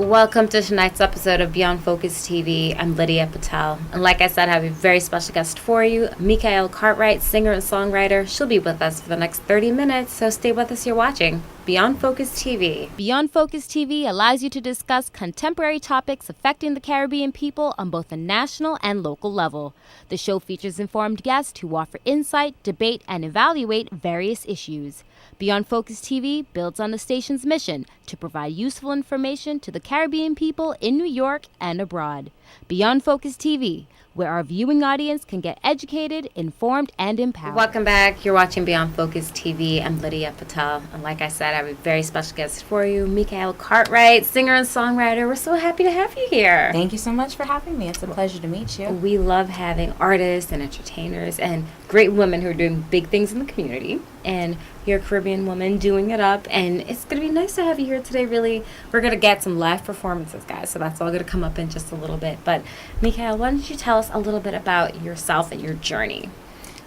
Welcome to tonight's episode of Beyond Focus TV. I'm Lydia Patel. And like I said, I have a very special guest for you, Mikaelle Cartright, singer and songwriter. She'll be with us for the next 30 minutes, so stay with us. You're watching Beyond Focus TV. Beyond Focus TV allows you to discuss contemporary topics affecting the Caribbean people on both a national and local level. The show features informed guests who offer insight, debate, and evaluate various issues. Beyond Focus TV builds on the station's mission to provide useful information to the Caribbean people in New York and abroad. Beyond Focus TV, where our viewing audience can get educated, informed, and empowered. Welcome back. You're watching Beyond Focus TV. I'm Lydia Patel. And like I said, I have a very special guest for you, Mikaelle Cartright, singer and songwriter. We're so happy to have you here. Thank you so much for having me. It's a pleasure to meet you. We love having artists and entertainers and great women who are doing big things in the community. And you're a Caribbean woman doing it up. And it's going to be nice to have you here today, really. We're going to get some live performances, guys. So that's all going to come up in just a little bit. But Mikaelle, why don't you tell us a little bit about yourself and your journey?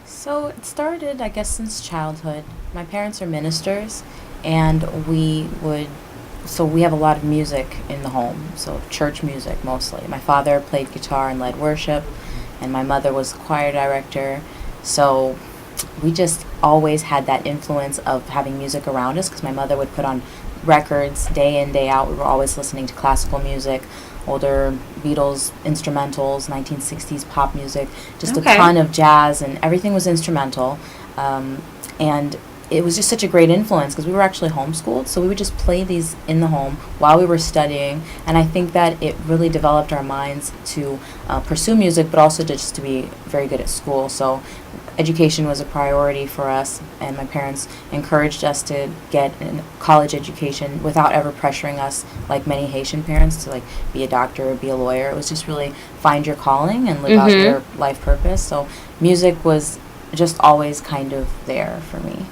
So it started, I guess, since childhood. My parents are ministers, and we have a lot of music in the home, so church music mostly. My father played guitar and led worship, and my mother was choir director. So we just always had that influence of having music around us, because my mother would put on records day in, day out. We were always listening to classical music, older Beatles instrumentals, 1960s pop music, just a ton of jazz, and everything was instrumental. And it was just such a great influence, because we were actually homeschooled, so we would just play these in the home while we were studying. And I think that it really developed our minds to pursue music, but also just to be very good at school. So education was a priority for us, and my parents encouraged us to get a college education without ever pressuring us, like many Haitian parents, to like be a doctor or be a lawyer. It was just really find your calling and live out your life purpose. So music was just always kind of there for me.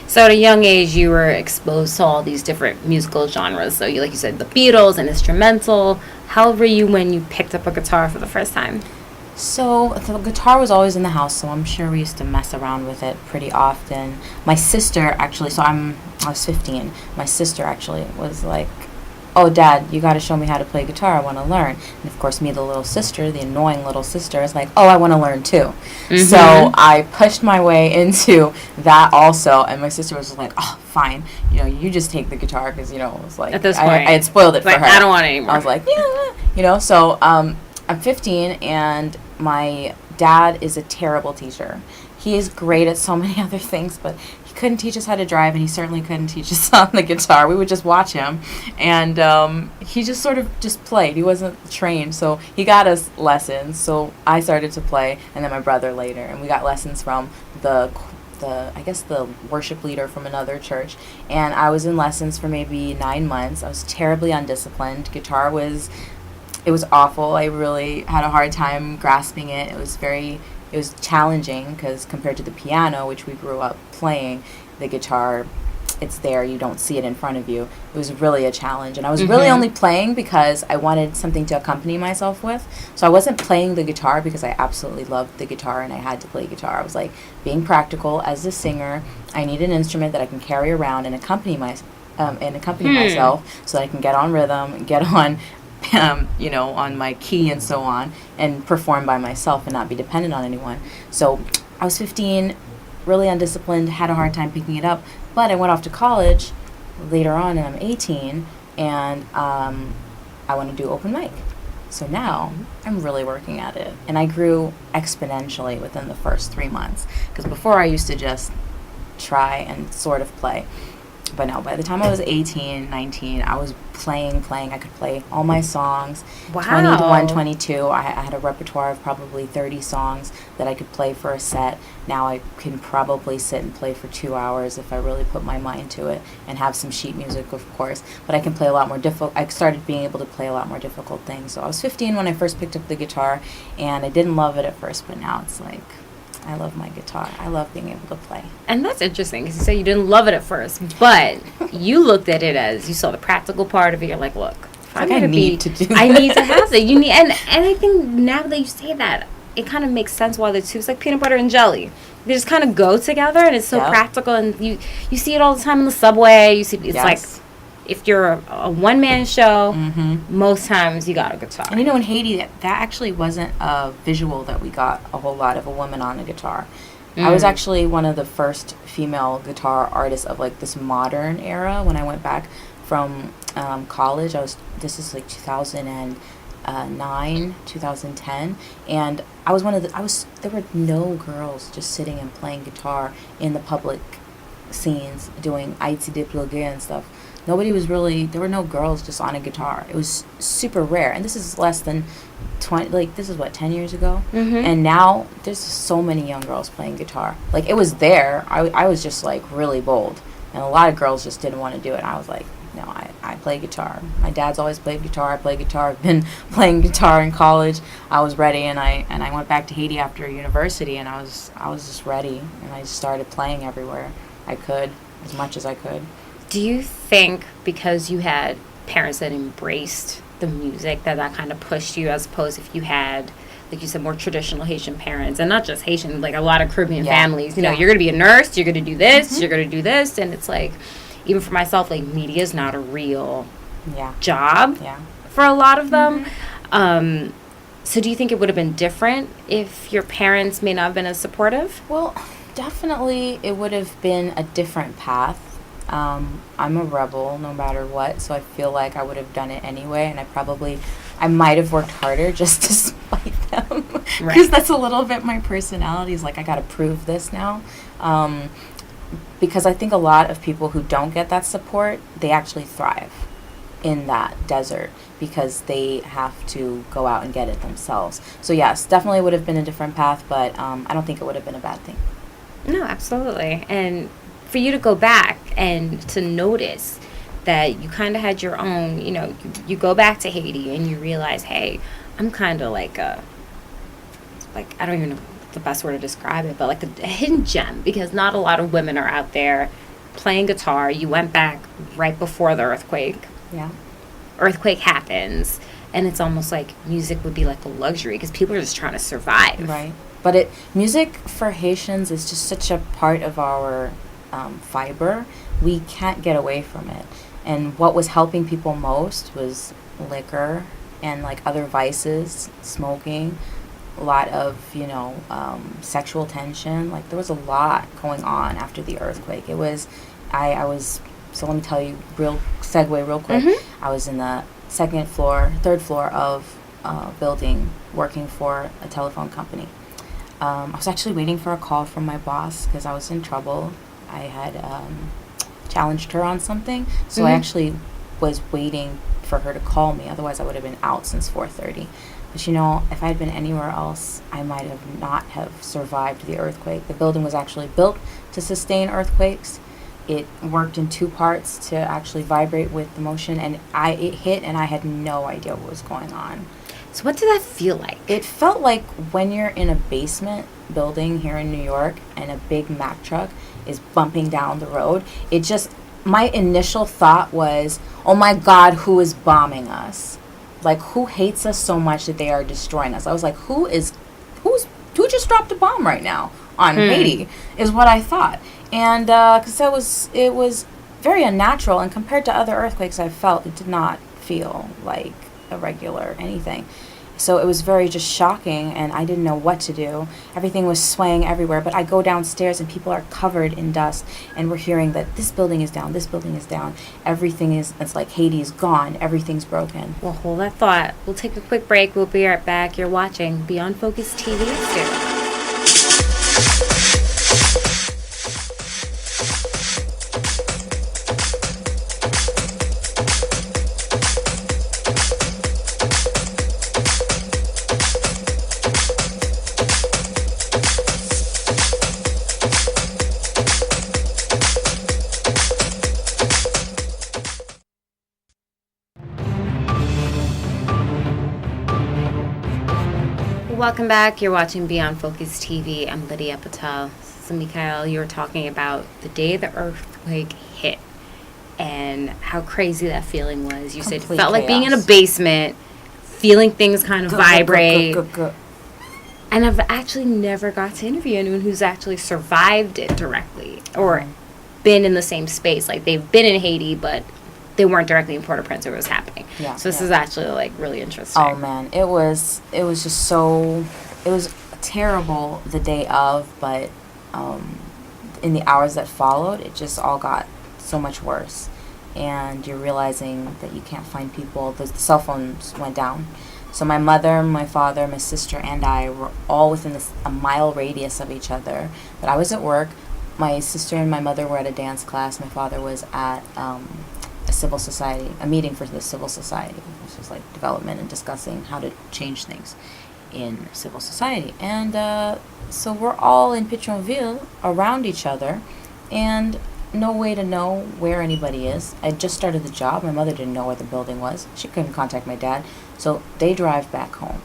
So at a young age, you were exposed to all these different musical genres. So like you said, the Beatles and instrumental. How old were you when you picked up a guitar for the first time? So the guitar was always in the house, so I'm sure we used to mess around with it pretty often. My sister actually, I was 15. My sister actually was like, "Oh, Dad, you got to show me how to play guitar. I want to learn." And of course, me, the little sister, the annoying little sister, is like, "Oh, I want to learn too." So I pushed my way into that also, and my sister was just like, "Oh, fine, you just take the guitar," because it was like at this point, I had spoiled it for her. I don't want it anymore. I was like, yeah, So I'm 15, and my dad is a terrible teacher. He is great at so many other things, but he couldn't teach us how to drive, and he certainly couldn't teach us on the guitar. We would just watch him, and he just sort of just played. He wasn't trained, so he got us lessons. So I started to play, and then my brother later, and we got lessons from the worship leader from another church. And I was in lessons for maybe 9 months. I was terribly undisciplined. Guitar was awful. I really had a hard time grasping it. It was challenging, because compared to the piano, which we grew up playing, the guitar, it's there, you don't see it in front of you. It was really a challenge, and I was really only playing because I wanted something to accompany myself with. So I wasn't playing the guitar because I absolutely loved the guitar and I had to play guitar. I was like, being practical as a singer, I need an instrument that I can carry around and accompany myself so that I can get on rhythm, get on on my key and so on, and perform by myself and not be dependent on anyone. So I was 15, really undisciplined, had a hard time picking it up, but I went off to college later on, and I'm 18, and I want to do open mic. So now I'm really working at it, and I grew exponentially within the first 3 months, because before I used to just try and sort of play. But no, by the time I was 18, 19, I was playing. I could play all my songs. Wow. 21, 22. I had a repertoire of probably 30 songs that I could play for a set. Now I can probably sit and play for 2 hours if I really put my mind to it, and have some sheet music, of course. But I can play a lot more I started being able to play a lot more difficult things. So I was 15 when I first picked up the guitar, and I didn't love it at first, but now it's like, I love my guitar. I love being able to play. And that's interesting, because you say you didn't love it at first, but you looked at it as, you saw the practical part of it. You're like, look, I need to do that. I need to have that. And I think now that you say that, it kind of makes sense why the two, it's like peanut butter and jelly. They just kind of go together, and it's so practical, and you see it all the time in the subway. You see, it's like if you're a one-man show, Mm-hmm. most times you got a guitar. And in Haiti, that actually wasn't a visual that we got a whole lot of a woman on a guitar. I was actually one of the first female guitar artists of like this modern era when I went back from college. This is like 2009, 2010, and there were no girls just sitting and playing guitar in the public scenes doing Haiti déplugué and stuff. There were no girls just on a guitar. It was super rare. And this is less than 20, like, this is what, 10 years ago? Mm-hmm. And now there's so many young girls playing guitar. Like, it was there. I was just, like, really bold. And a lot of girls just didn't want to do it. And I was like, no, I play guitar. My dad's always played guitar. I play guitar. I've been playing guitar in college. I was ready, and I went back to Haiti after university, and I was just ready. And I just started playing everywhere I could, as much as I could. Do you think because you had parents that embraced the music that kind of pushed you, as opposed if you had, like you said, more traditional Haitian parents, and not just Haitian, like a lot of Caribbean families, you know, you're going to be a nurse, you're going to do this, you're going to do this, and it's like, even for myself, like, media is not a real job for a lot of them. So do you think it would have been different if your parents may not have been as supportive? Well, definitely it would have been a different path. I'm a rebel no matter what, so I feel like I would have done it anyway, and I might have worked harder just to spite them, because that's a little bit my personality, is like, I gotta prove this now, because I think a lot of people who don't get that support, they actually thrive in that desert, because they have to go out and get it themselves. So yes, definitely would have been a different path, but I don't think it would have been a bad thing. No, absolutely. And for you to go back and to notice that you kind of had your own, you know, you go back to Haiti and you realize, hey, I'm kind of like I don't even know the best word to describe it, but like a hidden gem, because not a lot of women are out there playing guitar. You went back right before the earthquake. Yeah. Earthquake happens, and it's almost like music would be like a luxury because people are just trying to survive. Right. But music for Haitians is just such a part of our fiber. We can't get away from it. And what was helping people most was liquor and like other vices, smoking, a lot of, sexual tension. Like, there was a lot going on after the earthquake. It was, so let me tell you, segue real quick. I was in the third floor of a building working for a telephone company. I was actually waiting for a call from my boss because I was in trouble. I had challenged her on something, so I actually was waiting for her to call me. Otherwise, I would have been out since 4:30. But if I had been anywhere else, I might have not have survived the earthquake. The building was actually built to sustain earthquakes. It worked in two parts to actually vibrate with the motion, and it hit, and I had no idea what was going on. So what did that feel like? It felt like when you're in a basement building here in New York and a big Mack truck is bumping down the road. My initial thought was, oh my God, who is bombing us? Like, who hates us so much that they are destroying us? I was like, who just dropped a bomb right now on Haiti, is what I thought. And because it was very unnatural, and compared to other earthquakes I've felt, it did not feel like a regular anything. So it was very just shocking, and I didn't know what to do. Everything was swaying everywhere, but I go downstairs and people are covered in dust, and we're hearing that this building is down, it's like Haiti is gone, everything's broken. Well, hold that thought. We'll take a quick break. We'll be right back. You're watching Beyond Focus TV. Welcome back. You're watching Beyond Focus TV. I'm Lydia Patel. So, Mikaelle, you were talking about the day the earthquake hit and how crazy that feeling was. You said it felt like being in a basement, feeling things kind of vibrate. And I've actually never got to interview anyone who's actually survived it directly or been in the same space. Like, they've been in Haiti, but they weren't directly in Port-au-Prince where it was happening. Yeah. So this is actually like really interesting. Oh man, it was just so, it was terrible the day of, but in the hours that followed, it just all got so much worse. And you're realizing that you can't find people. The cell phones went down. So my mother, my father, my sister, and I were all within a mile radius of each other. But I was at work. My sister and my mother were at a dance class. My father was at a civil society, a meeting for the civil society, which was like development and discussing how to change things in civil society. And so we're all in Pétionville around each other, and no way to know where anybody is. I just started the job. My mother didn't know where the building was. She couldn't contact my dad. So they drive back home.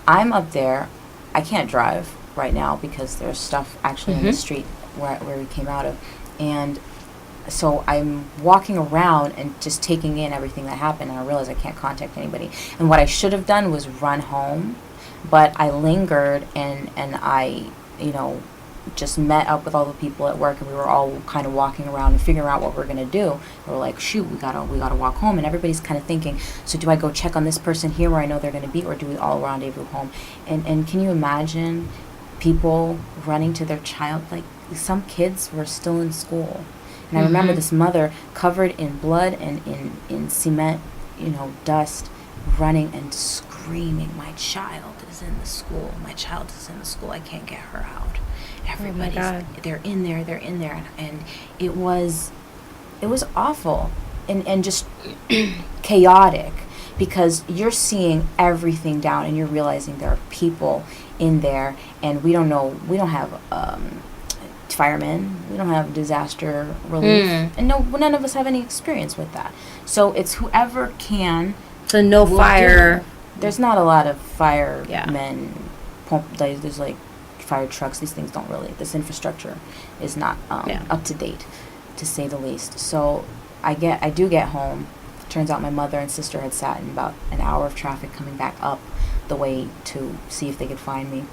I'm up there. I can't drive right now because there's stuff actually in the street where we came out of. And so I'm walking around and just taking in everything that happened, and I realize I can't contact anybody. And what I should have done was run home, but I lingered and I, just met up with all the people at work, and we were all kind of walking around and figuring out what we're going to do. We were like, shoot, we gotta walk home. And everybody's kind of thinking, so do I go check on this person here where I know they're going to be, or do we all rendezvous home? And can you imagine people running to their child? Like, some kids were still in school. And I remember this mother covered in blood and in cement, dust, running and screaming, my child is in the school. My child is in the school. I can't get her out. Everybody's, they're in there. And it was awful and just chaotic, because you're seeing everything down and you're realizing there are people in there, and we don't have firemen, we don't have disaster relief, and none of us have any experience with that. So it's whoever can. So no fire. There's not a lot of firemen. There's like fire trucks. These things don't really. This infrastructure is not up to date, to say the least. So I do get home. Turns out my mother and sister had sat in about an hour of traffic coming back up the way to see if they could find me.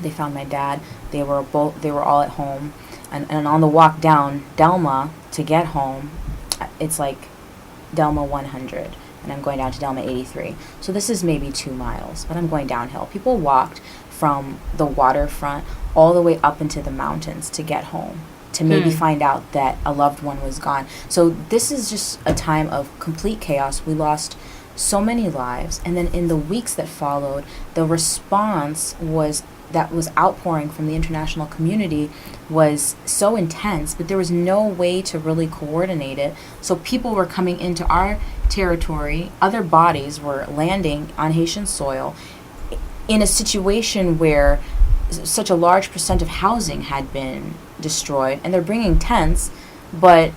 They found my dad. They were all at home, and on the walk down Delma to get home, it's like Delma 100, and I'm going down to Delma 83. So this is maybe 2 miles, but I'm going downhill. People walked from the waterfront all the way up into the mountains to get home, to maybe find out that a loved one was gone. So this is just a time of complete chaos. We lost so many lives, and then in the weeks that followed, the response was outpouring from the international community was so intense, but there was no way to really coordinate it. So people were coming into our territory, other bodies were landing on Haitian soil in a situation where such a large percent of housing had been destroyed, and they're bringing tents, but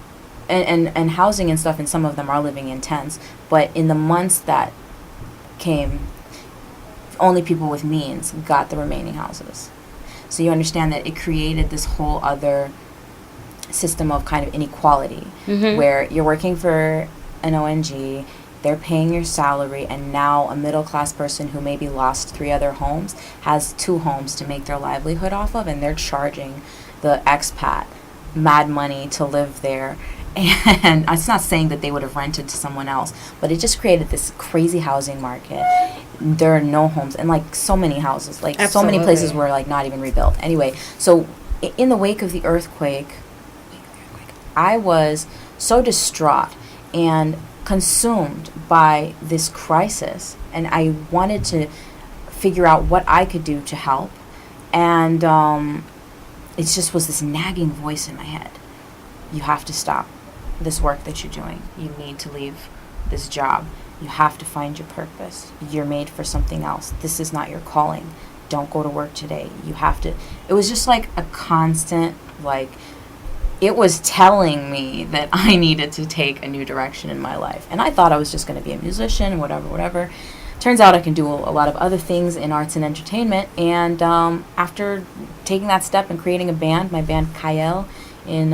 and housing and stuff, and some of them are living in tents, but in the months that came, only people with means got the remaining houses. So you understand that it created this whole other system of kind of inequality, where you're working for an ONG, they're paying your salary, and now a middle-class person who maybe lost 3 other homes has 2 homes to make their livelihood off of, and they're charging the expat mad money to live there. And it's not saying that they would have rented to someone else, but it just created this crazy housing market. There are no homes, and like so many houses, like so many places were like not even rebuilt. Anyway, so in the wake of the earthquake, I was so distraught and consumed by this crisis, and I wanted to figure out what I could do to help. And it just was this nagging voice in my head. You have to stop this work that you're doing. You need to leave this job. You have to find your purpose. You're made for something else. This is not your calling. Don't go to work today. You have to. It was just like a constant, like, it was telling me that I needed to take a new direction in my life. And I thought I was just going to be a musician, whatever. Turns out I can do a lot of other things in arts and entertainment. And after taking that step and creating a band, my band Mikaelle, in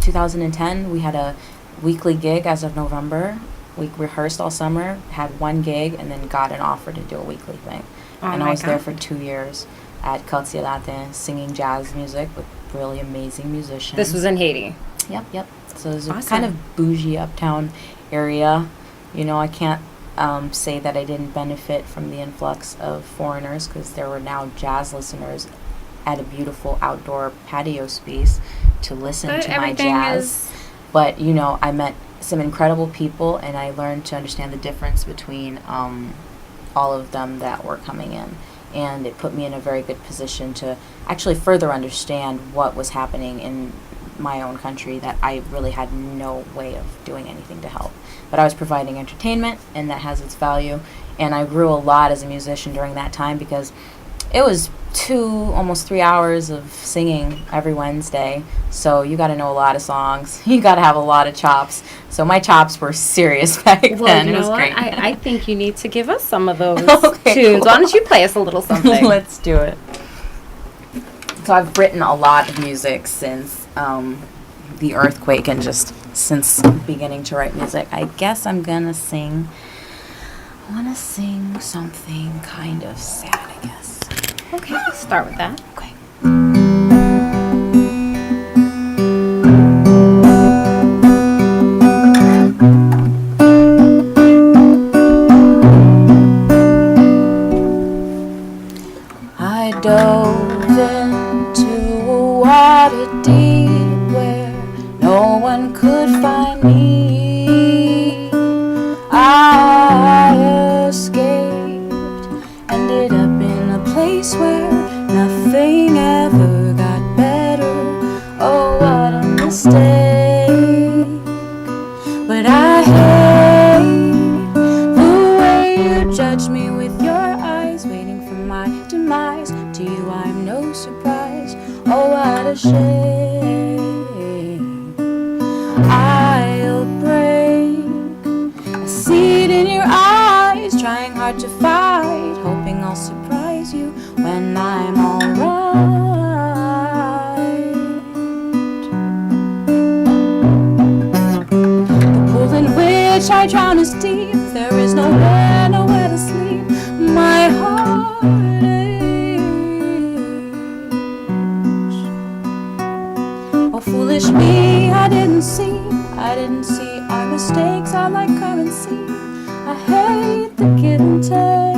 2010, we had a weekly gig as of November. We rehearsed all summer, had 1 gig, and then got an offer to do a weekly thing. And I was there for 2 years at Culture Latin, singing jazz music with really amazing musicians. This was in Haiti. Yep. So it's a Awesome. kind of bougie uptown area. You know, I can't say that I didn't benefit from the influx of foreigners, because there were now jazz listeners at a beautiful outdoor patio space to listen But to my everything jazz. is But, you know, I met some incredible people, and I learned to understand the difference between all of them that were coming in. And it put me in a very good position to actually further understand what was happening in my own country that I really had no way of doing anything to help. But I was providing entertainment, and that has its value. And I grew a lot as a musician during that time, because it was almost 3 hours of singing every Wednesday. So you got to know a lot of songs. You got to have a lot of chops. So my chops were serious back well, then. you It know was what? great. I think you need to give us some of those Okay, tunes. cool. Why don't you play us a little something? Let's do it. So I've written a lot of music since the earthquake, and just since beginning to write music. I guess I want to sing something kind of sad, I guess. Okay, let's start with that. Okay. I dove into a water deep where no one could find me. I escaped, ended up in a place where nothing ever got better. Oh, what a mistake. But I hate the way you judge me with your eyes, waiting for my demise. To you I'm no surprise. Oh, what a shame. I'll break a seed in your eyes, trying hard to fight, hoping I'll surprise you when I'm alright. The pool in which I drown is deep. There is nowhere to sleep. My heart aches. Oh, foolish me, I didn't see our mistakes are like currency. I hate the give and take.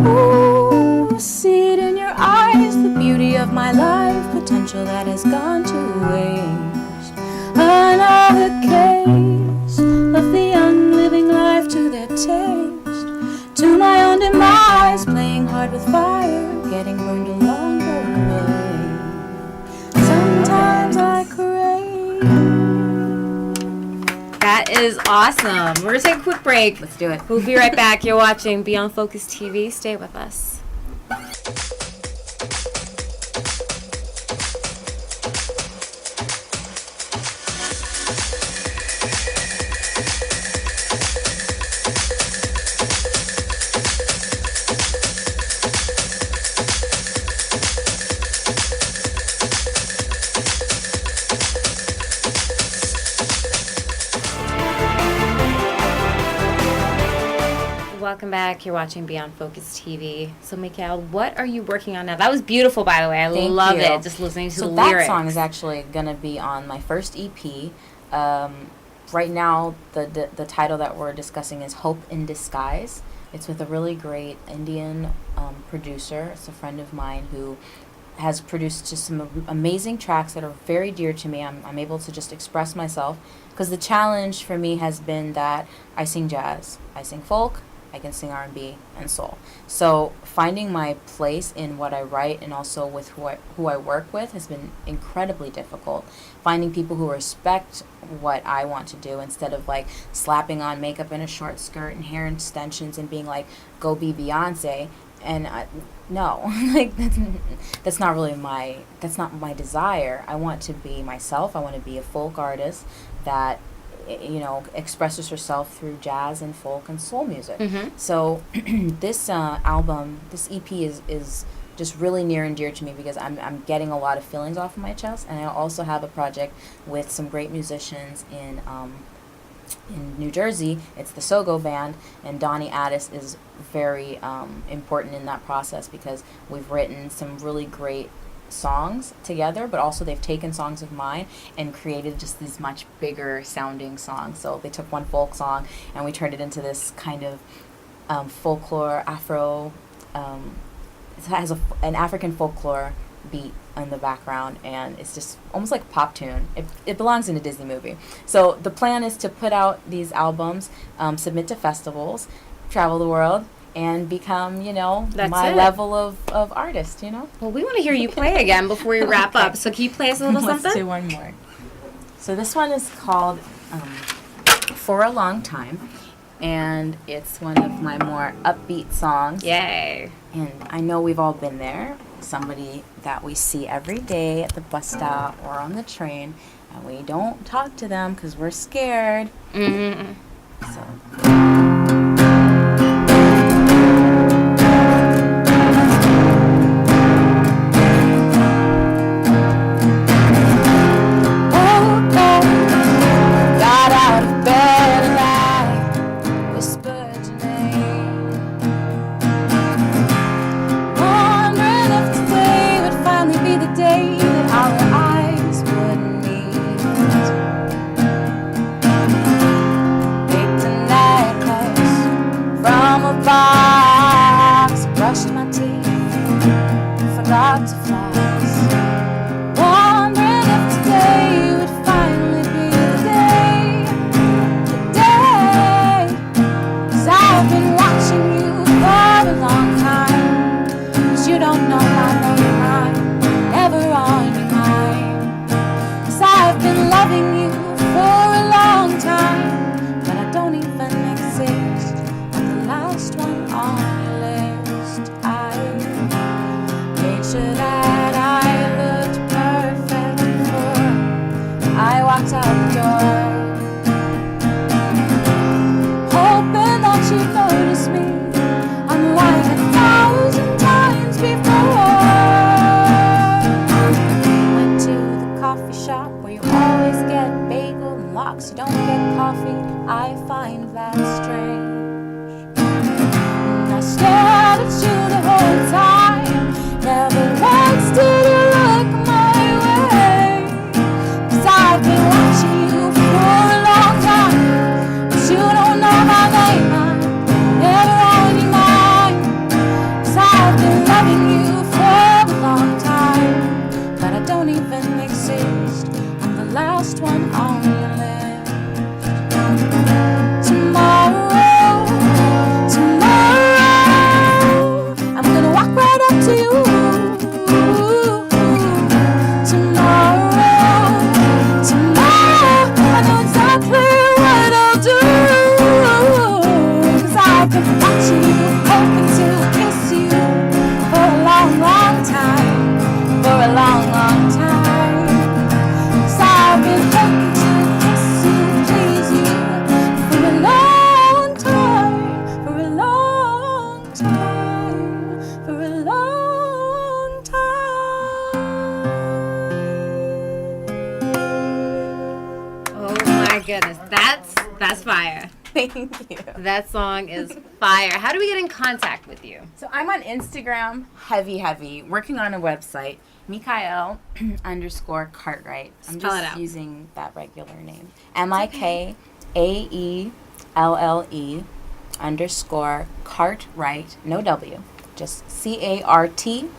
Ooh, a seed in your eyes, the beauty of my life, potential that has gone to waste. Another case of the unliving life to their taste. To my own demise, playing hard with fire, getting burned along the way. Sometimes I crave. That is awesome. We're going to take a quick break. Let's do it. We'll be right back. You're watching Beyond Focus TV. Stay with us. Welcome back. You're watching Beyond Focus TV. So, Mikaelle, what are you working on now? That was beautiful, by the way. I Thank love you. it. Just listening to So the that lyrics. song is actually going to be on my first EP. Right now, the title that we're discussing is Hope in Disguise. It's with a really great Indian producer. It's a friend of mine who has produced just some amazing tracks that are very dear to me. I'm able to just express myself, because the challenge for me has been that I sing jazz, I sing folk, I can sing R&B and soul. So finding my place in what I write, and also with who I work with, has been incredibly difficult. Finding people who respect what I want to do, instead of like slapping on makeup and a short skirt and hair extensions and being like, go be Beyonce. And no, like that's not my desire. I want to be myself. I want to be a folk artist that, you know, expresses herself through jazz and folk and soul music. Mm-hmm. So this album, this EP is just really near and dear to me, because I'm getting a lot of feelings off of my chest. And I also have a project with some great musicians in New Jersey. It's the Sogo Band, and Donnie Addis is very important in that process, because we've written some really great songs together, but also they've taken songs of mine and created just these much bigger sounding songs. So they took one folk song and we turned it into this kind of folklore Afro. It has an African folklore beat in the background, and it's just almost like a pop tune. It belongs in a Disney movie. So the plan is to put out these albums, submit to festivals, travel the world, and become, That's my it. level of artist, Well, we want to hear you play again before we wrap up. So can you play us a little Let's something? do one more. So this one is called For a Long Time, and it's one of my more upbeat songs. Yay. And I know we've all been there. Somebody that we see every day at the bus stop or on the train, and we don't talk to them because we're scared. Mm-hmm. So. Got out of bed and I whispered your name, wondering if today would finally be the day that our eyes would meet. Baked a necklace from a box, brushed my teeth, forgot to floss. Wondering if today would finally be the day. 'Cause I've been watching you for a long time. 'Cause you don't know my mind, never on your mind. 'Cause I've been loving you for a long time, but I don't even exist. I'm the last one on your list. I made sure that I looked perfect before I walked out the door, hoping that you'd notice me unlike 1,000 times before. Went to the coffee shop where you always get bagel and lox. You don't get coffee, I find that strange. And I stared at you the whole time, never once did you look my way. 'Cause I've been watching you for a long time, but you don't know my name, I'm never on your mind. 'Cause I've been loving you for a long time, but I don't even exist. I'm the last one on your list. Tomorrow, I'm gonna walk right up to you. Tomorrow, I know exactly what I'll do. 'Cause I've been watching you, hoping to kiss you for a long, long time. For a long, long time. 'Cause I've been hoping to kiss you, please you, for a long time. For a long time. For a long time. Oh my goodness. That's fire. Thank you. That song is fire. How do we get in contact with you? So I'm on Instagram, heavy, working on a website, Mikaelle _Cartright. I'm Spell it just out. using that regular name. Mikaelle _Cartright, no W, just CARTRIGHT.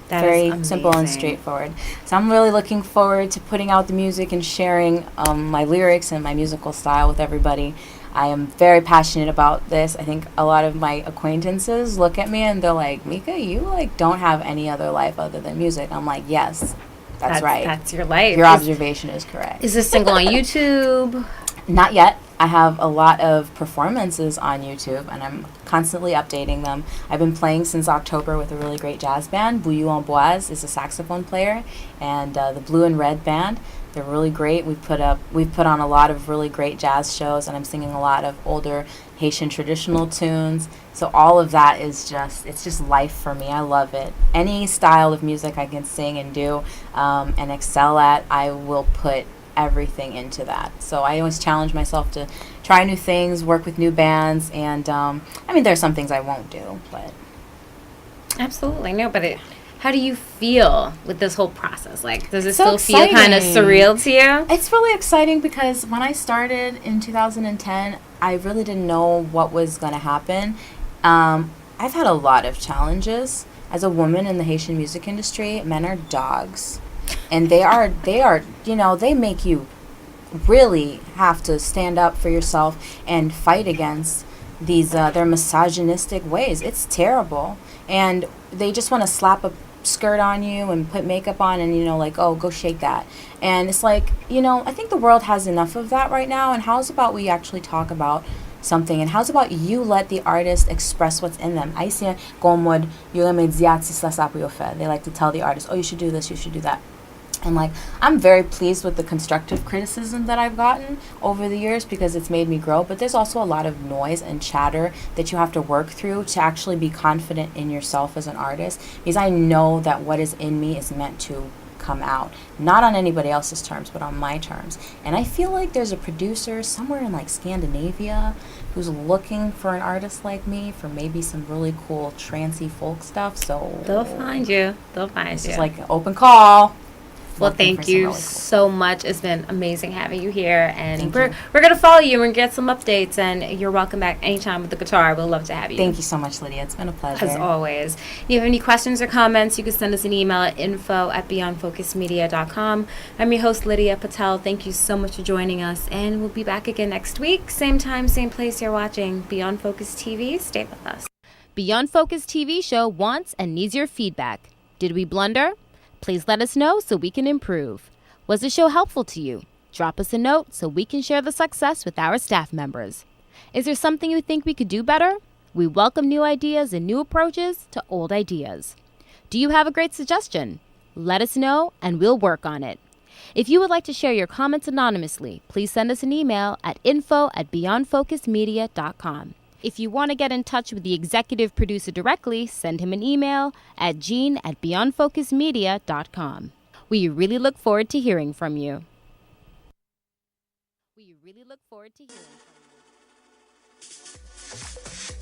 That Very is simple and amazing. straightforward. So I'm really looking forward to putting out the music and sharing my lyrics and my musical style with everybody. I am very passionate about this. I think a lot of my acquaintances look at me and they're like, Mika, you don't have any other life other than music. I'm like, yes, that's right. That's your life. Your observation is correct. Is this single on YouTube? Not yet. I have a lot of performances on YouTube, and I'm constantly updating them. I've been playing since October with a really great jazz band. Bouillou Amboise is a saxophone player, and the Blue and Red Band. They're really great. We've put on a lot of really great jazz shows, and I'm singing a lot of older Haitian traditional tunes. So all of that is it's just life for me. I love it. Any style of music I can sing and do and excel at, I will put everything into that. So I always challenge myself to try new things, work with new bands, and I mean, there's some things I won't do, but Absolutely. No, but how do you feel with this whole process? Like, does it So still feel kind of exciting. surreal to you? It's really exciting because when I started in 2010, I really didn't know what was going to happen. I've had a lot of challenges. As a woman in the Haitian music industry, men are dogs. And they are, they make you really have to stand up for yourself and fight against these their misogynistic ways. It's terrible, and they just want to slap a skirt on you and put makeup on, and like, oh, go shake that. And it's like, I think the world has enough of that right now. And how's about we actually talk about something, and how's about you let the artist express what's in them? I see como they like to tell the artist, oh, you should do this, you should do that. And like, I'm very pleased with the constructive criticism that I've gotten over the years because it's made me grow. But there's also a lot of noise and chatter that you have to work through to actually be confident in yourself as an artist. Because I know that what is in me is meant to come out, not on anybody else's terms, but on my terms. And I feel like there's a producer somewhere in like Scandinavia who's looking for an artist like me for maybe some really cool trancey folk stuff. So They'll find you. They'll find this you. is like an open call. Well, Looking for thank some you really cool. so much. It's been amazing having you here, and Thank we're you. we're gonna follow you and get some updates. And you're welcome back anytime with the guitar. We'll love to have you. Thank you so much, Lydia. It's been a pleasure. As always. If you have any questions or comments, you can send us an email at info@beyondfocusmedia.com. I'm your host, Lydia Patel. Thank you so much for joining us, and we'll be back again next week. Same time, same place. You're watching Beyond Focus TV. Stay with us. Beyond Focus TV show wants and needs your feedback. Did we blunder? Please let us know so we can improve. Was the show helpful to you? Drop us a note so we can share the success with our staff members. Is there something you think we could do better? We welcome new ideas and new approaches to old ideas. Do you have a great suggestion? Let us know and we'll work on it. If you would like to share your comments anonymously, please send us an email at info@beyondfocusmedia.com. If you want to get in touch with the executive producer directly, send him an email at gene@beyondfocusmedia.com. We really look forward to hearing from you. We really look forward to hearing from you.